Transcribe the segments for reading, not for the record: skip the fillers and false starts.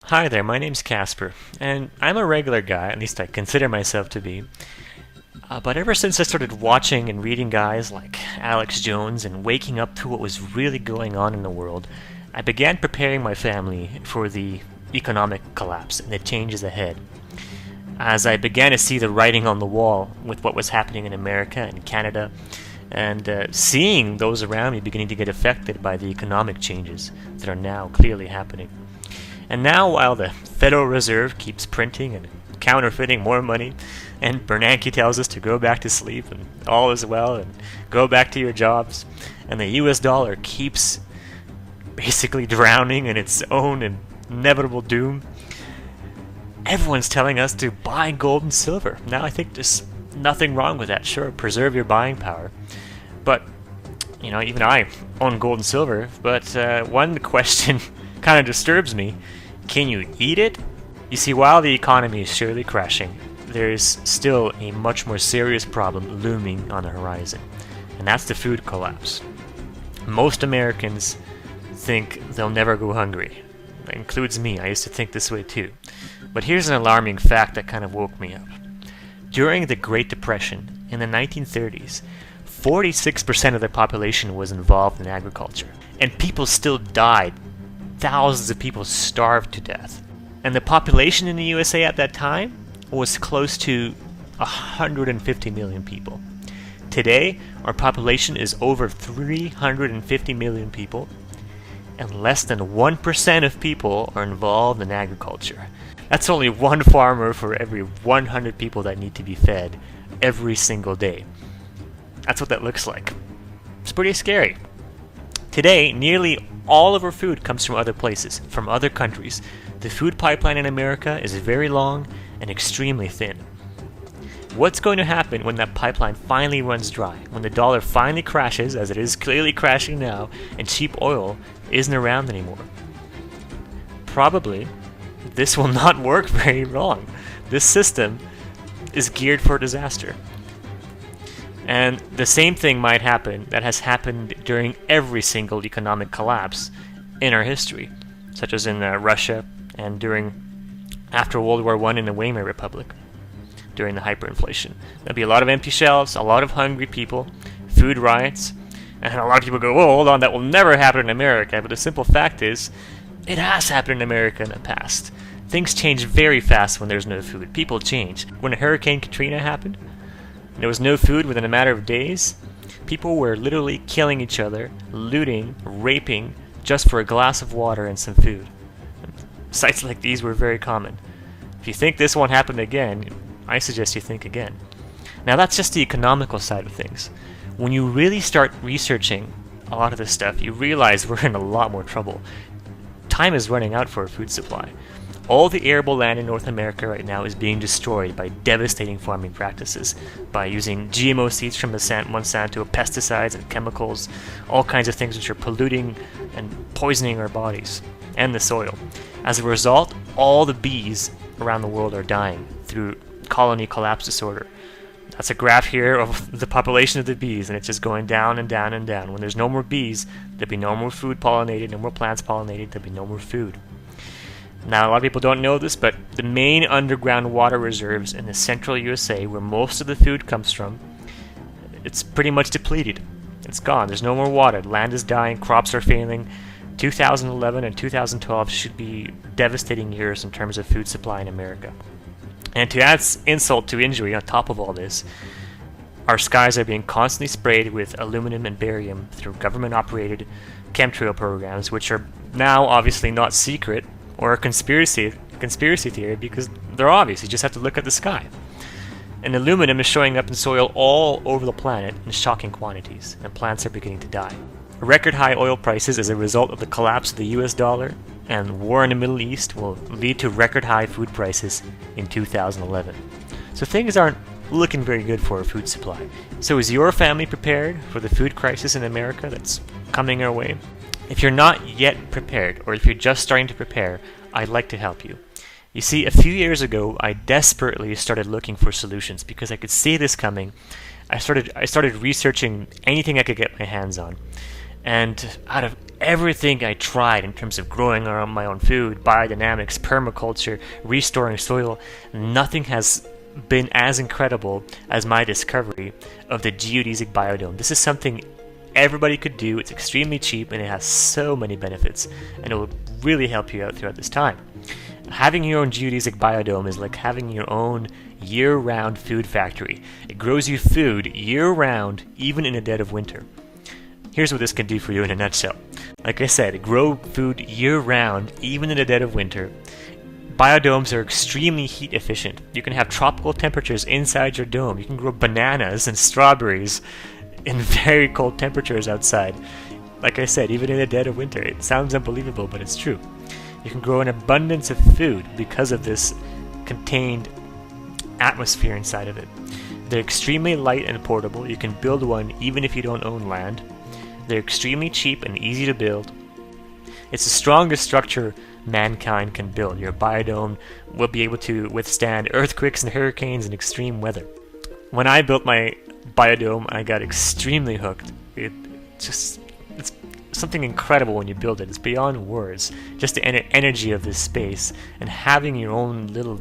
Hi there, my name's Casper, and I'm a regular guy, at least I consider myself to be. But ever since I started watching and reading guys like Alex Jones and waking up to what was really going on in the world, I began preparing my family for the economic collapse and the changes ahead. As I began to see the writing on the wall with what was happening in America and Canada, and seeing those around me beginning to get affected by the economic changes that are now clearly happening. And now, while the Federal Reserve keeps printing and counterfeiting more money, and Bernanke tells us to go back to sleep and all is well and go back to your jobs, and the US dollar keeps basically drowning in its own inevitable doom, everyone's telling us to buy gold and silver. Now, I think there's nothing wrong with that. Sure, preserve your buying power. But, even I own gold and silver, but one question kind of disturbs me. Can you eat it? You see, while the economy is surely crashing, there's still a much more serious problem looming on the horizon, and that's the food collapse. Most Americans think they'll never go hungry. That includes me. I used to think this way too. But here's an alarming fact that kind of woke me up. During the Great Depression in the 1930s, 46% of the population was involved in agriculture, and people still died. Thousands of people starved to death. And the population in the USA at that time was close to 150 million people. Today, our population is over 350 million people, and less than 1% of people are involved in agriculture. That's only one farmer for every 100 people that need to be fed every single day. That's what that looks like. It's pretty scary. Today, nearly all of our food comes from other places, from other countries. The food pipeline in America is very long and extremely thin. What's going to happen when that pipeline finally runs dry, when the dollar finally crashes, as it is clearly crashing now, and cheap oil isn't around anymore? Probably, this will not work very long. This system is geared for disaster. And the same thing might happen that has happened during every single economic collapse in our history, such as in Russia and after World War I in the Weimar Republic, during the hyperinflation. There'll be a lot of empty shelves, a lot of hungry people, food riots, and a lot of people go, "Whoa, hold on, that will never happen in America." But the simple fact is, it has happened in America in the past. Things change very fast when there's no food. People change. When Hurricane Katrina happened, there was no food within a matter of days. People were literally killing each other, looting, raping, just for a glass of water and some food. Sites like these were very common. If you think this won't happen again, I suggest you think again. Now, that's just the economical side of things. When you really start researching a lot of this stuff, you realize we're in a lot more trouble. Time is running out for our food supply. All the arable land in North America right now is being destroyed by devastating farming practices, by using GMO seeds from Monsanto, pesticides and chemicals, all kinds of things which are polluting and poisoning our bodies and the soil. As a result, all the bees around the world are dying through colony collapse disorder. That's a graph here of the population of the bees, and it's just going down and down and down. When there's no more bees, there'll be no more food pollinated, no more plants pollinated, there'll be no more food. Now, a lot of people don't know this, but the main underground water reserves in the central USA, where most of the food comes from, it's pretty much depleted. It's gone. There's no more water. Land is dying. Crops are failing. 2011 and 2012 should be devastating years in terms of food supply in America. And to add insult to injury on top of all this, our skies are being constantly sprayed with aluminum and barium through government-operated chemtrail programs, which are now obviously not secret or a conspiracy theory, because they're obvious. You just have to look at the sky. And aluminum is showing up in soil all over the planet in shocking quantities, and plants are beginning to die. Record high oil prices as a result of the collapse of the US dollar and war in the Middle East will lead to record high food prices in 2011. So things aren't looking very good for our food supply. So is your family prepared for the food crisis in America that's coming our way? If you're not yet prepared, or if you're just starting to prepare, I'd like to help you. You see, a few years ago, I desperately started looking for solutions because I could see this coming. I started researching anything I could get my hands on. And out of everything I tried in terms of growing my own food, biodynamics, permaculture, restoring soil, nothing has been as incredible as my discovery of the geodesic biodome. This is something everybody could do. It's extremely cheap and it has so many benefits, and it will really help you out throughout this time. Having your own geodesic biodome is like having your own year-round food factory. It grows you food year-round, even in the dead of winter. Here's what this can do for you in a nutshell. Like I said, grow food year-round, even in the dead of winter. Biodomes are extremely heat efficient. You can have tropical temperatures inside your dome. You can grow bananas and strawberries in very cold temperatures outside. Like I said, even in the dead of winter. It sounds unbelievable, but it's true. You can grow an abundance of food because of this contained atmosphere inside of it. They're extremely light and portable. You can build one even if you don't own land. They're extremely cheap and easy to build. It's the strongest structure mankind can build. Your biodome will be able to withstand earthquakes and hurricanes and extreme weather. When I built my biodome, I got extremely hooked. It's something incredible when you build it. It's beyond words. Just the energy of this space and having your own little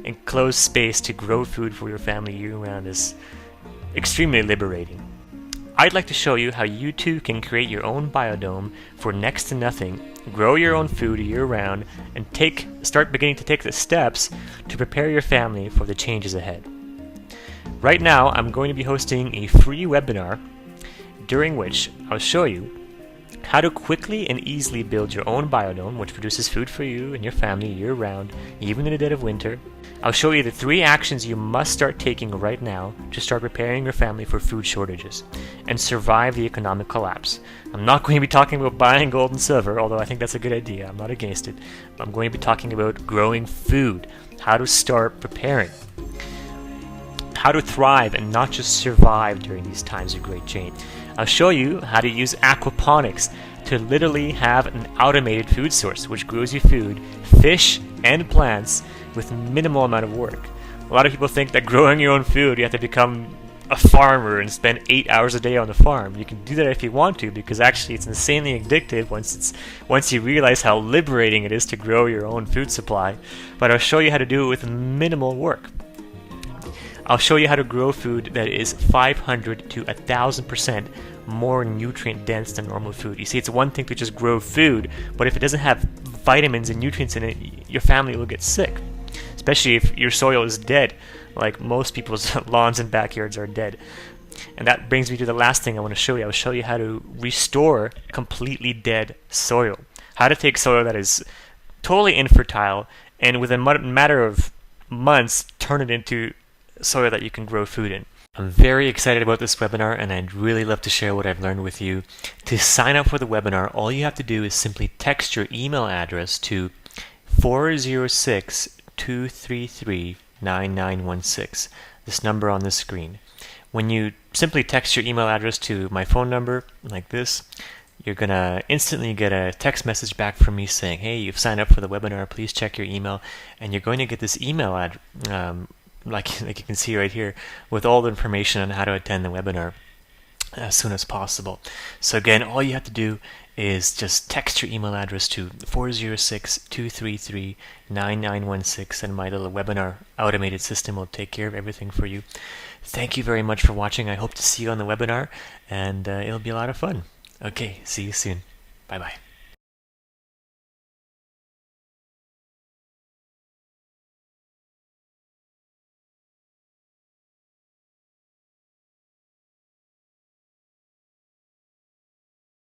enclosed space to grow food for your family year-round is extremely liberating. I'd like to show you how you too can create your own biodome for next to nothing, grow your own food year-round, and start beginning to take the steps to prepare your family for the changes ahead. Right now, I'm going to be hosting a free webinar during which I'll show you how to quickly and easily build your own biodome, which produces food for you and your family year-round, even in the dead of winter. I'll show you the 3 actions you must start taking right now to start preparing your family for food shortages and survive the economic collapse. I'm not going to be talking about buying gold and silver, although I think that's a good idea. I'm not against it. I'm going to be talking about growing food, how to start preparing, how to thrive and not just survive during these times of great change. I'll show you how to use aquaponics to literally have an automated food source which grows you food, fish, and plants with minimal amount of work. A lot of people think that growing your own food, you have to become a farmer and spend 8 hours a day on the farm. You can do that if you want to, because actually it's insanely addictive once you realize how liberating it is to grow your own food supply. But I'll show you how to do it with minimal work. I'll show you how to grow food that is 500 to 1,000% more nutrient dense than normal food. You see, it's one thing to just grow food, but if it doesn't have vitamins and nutrients in it, your family will get sick. Especially if your soil is dead, like most people's lawns and backyards are dead. And that brings me to the last thing I want to show you. I'll show you how to restore completely dead soil. How to take soil that is totally infertile and within a matter of months turn it into soil that you can grow food in. I'm very excited about this webinar and I'd really love to share what I've learned with you. To sign up for the webinar, all you have to do is simply text your email address to 406-233-9916, this number on the screen. When you simply text your email address to my phone number like this, you're going to instantly get a text message back from me saying, hey, you've signed up for the webinar, please check your email, and you're going to get this email like you can see right here, with all the information on how to attend the webinar as soon as possible. So again, all you have to do is just text your email address to 406-233-9916 and my little webinar automated system will take care of everything for you. Thank you very much for watching. I hope to see you on the webinar and it'll be a lot of fun. Okay, see you soon. Bye-bye.